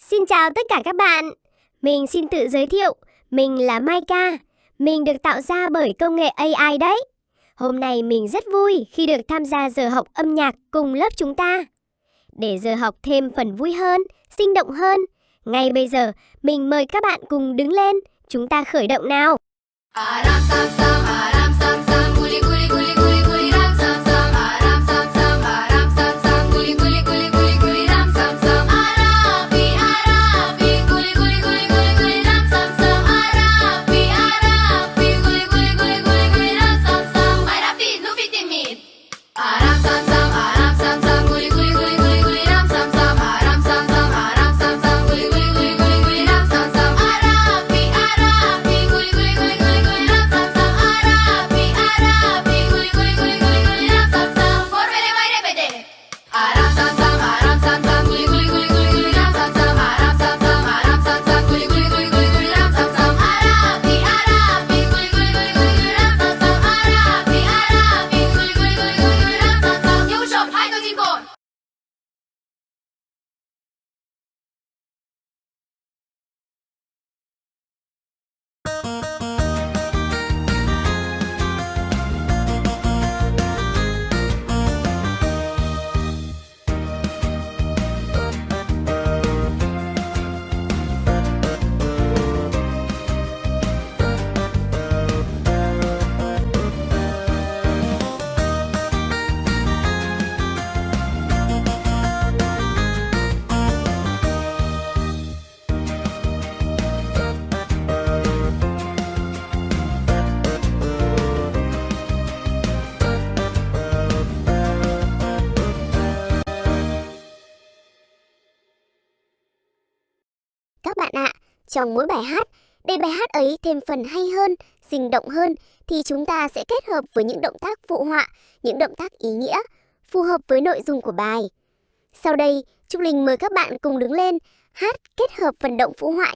Xin chào tất cả các bạn. Mình xin tự giới thiệu, mình là Maika. Mình được tạo ra bởi công nghệ AI đấy. Hôm nay mình rất vui khi được tham gia giờ học âm nhạc cùng lớp chúng ta. Để giờ học thêm phần vui hơn, sinh động hơn, ngay bây giờ mình mời các bạn cùng đứng lên, chúng ta khởi động nào. Aram sam sam, aram sam sam, guli guli guli guli guli ram sam sam, aram sam sam, aram sam sam, guli guli guli guli guli ram sam sam, Arabi Arabi, guli guli guli guli guli ram sam sam, Arabi Arabi, guli guli guli guli guli ram sam sam, mai rapid, nu fi timid. Aram sam sam, aram sam sam, guli guli guli guli guli ram sam sam, aram sam sam, aram sam sam, guli guli guli guli guli ram sam sam, Arabi Arabi, guli guli guli guli guli ram sam sam, Arabi Arabi, guli guli guli guli guli ram sam sam. Vorbele mai repede. Aram sam sam, aram sam sam, guli guli guli guli guli ram sam sam, aram sam sam, aram sam sam, guli guli guli guli guli ram sam sam, Arabi Arabi, guli guli guli guli guli ram sam sam, Arabi Arabi, guli guli guli guli guli ram sam sam. 右手拍个金弓。Các bạn ạ, trong mỗi bài hát, để bài hát ấy thêm phần hay hơn, sinh động hơn, thì chúng ta sẽ kết hợp với những động tác phụ họa, những động tác ý nghĩa, phù hợp với nội dung của bài. Sau đây, Trúc Linh mời các bạn cùng đứng lên, hát kết hợp phần động phụ họa.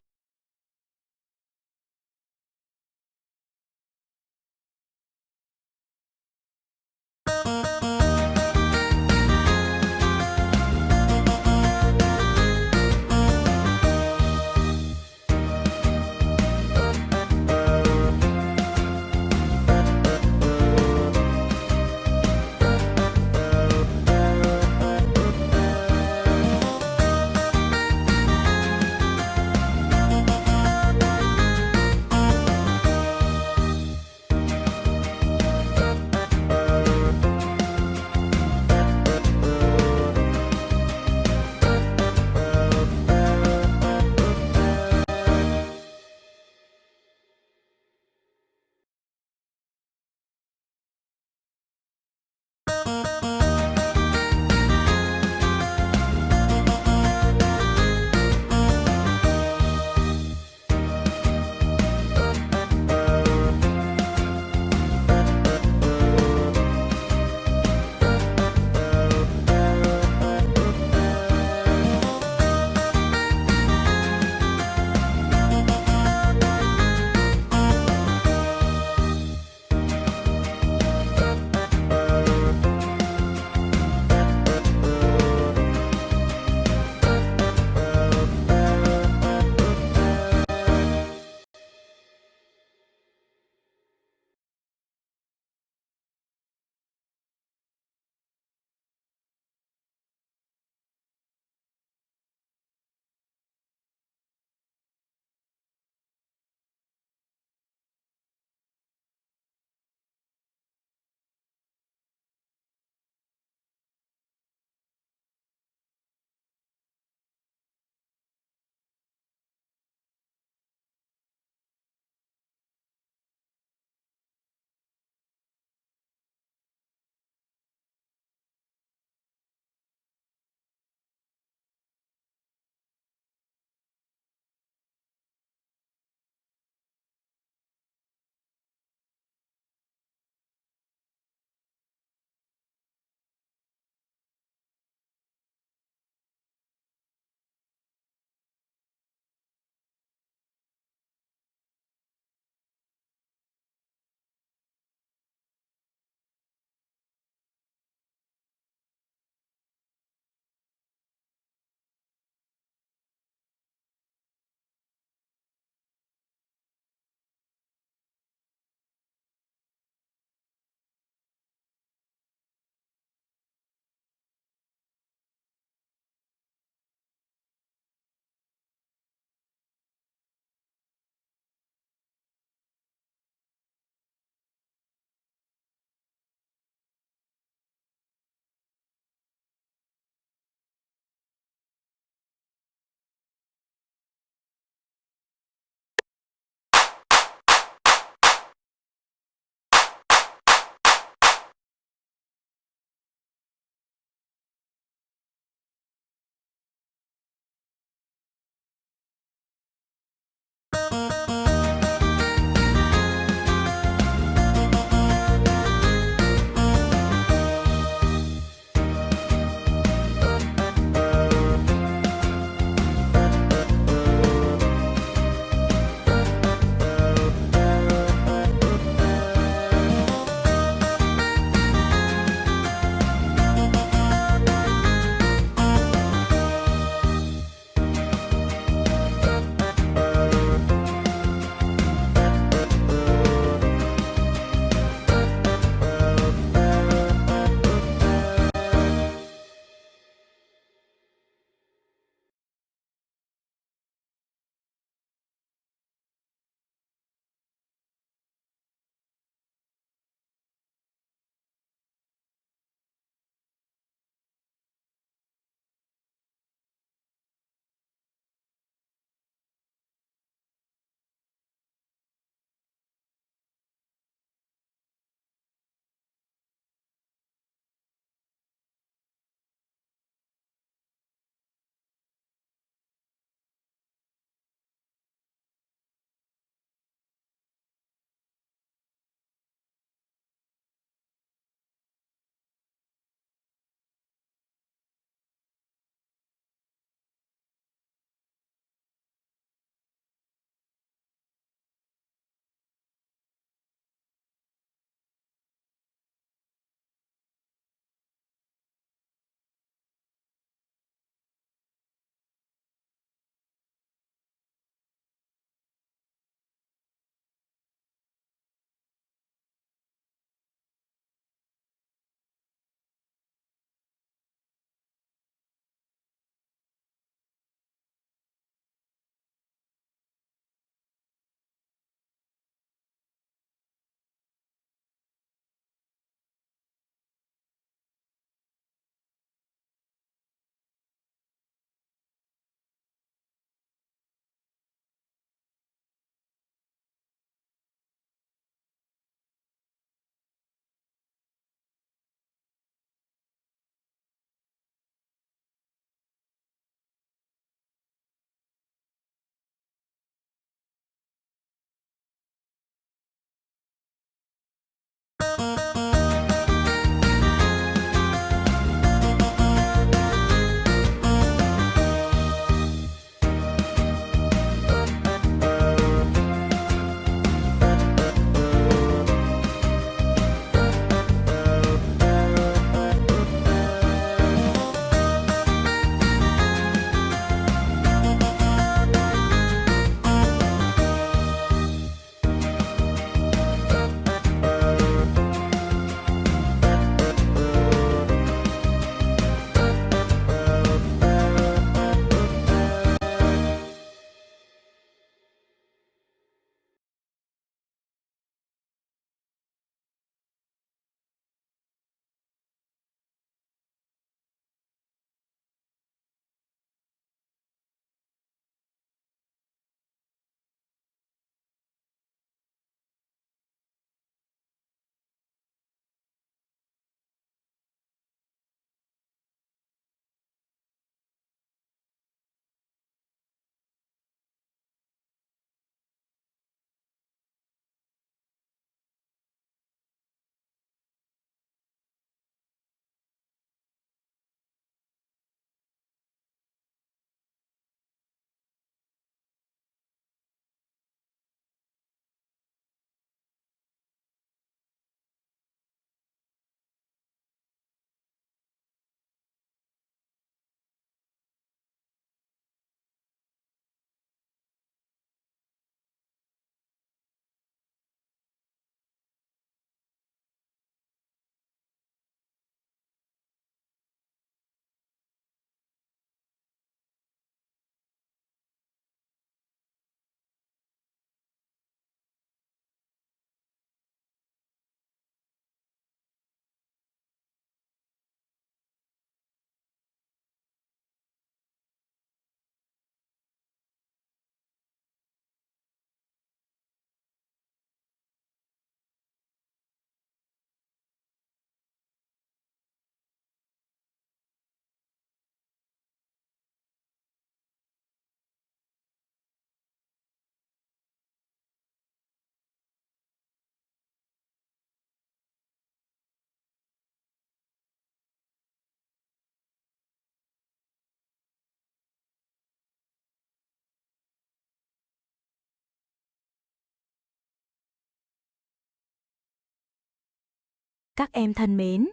Các em thân mến,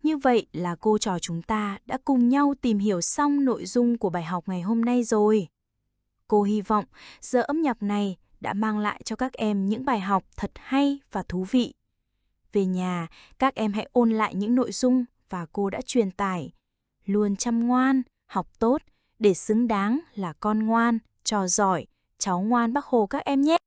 như vậy là cô trò chúng ta đã cùng nhau tìm hiểu xong nội dung của bài học ngày hôm nay rồi. Cô hy vọng giờ âm nhạc này đã mang lại cho các em những bài học thật hay và thú vị. Về nhà, các em hãy ôn lại những nội dung và cô đã truyền tải. Luôn chăm ngoan, học tốt để xứng đáng là con ngoan, trò giỏi, cháu ngoan Bác Hồ các em nhé.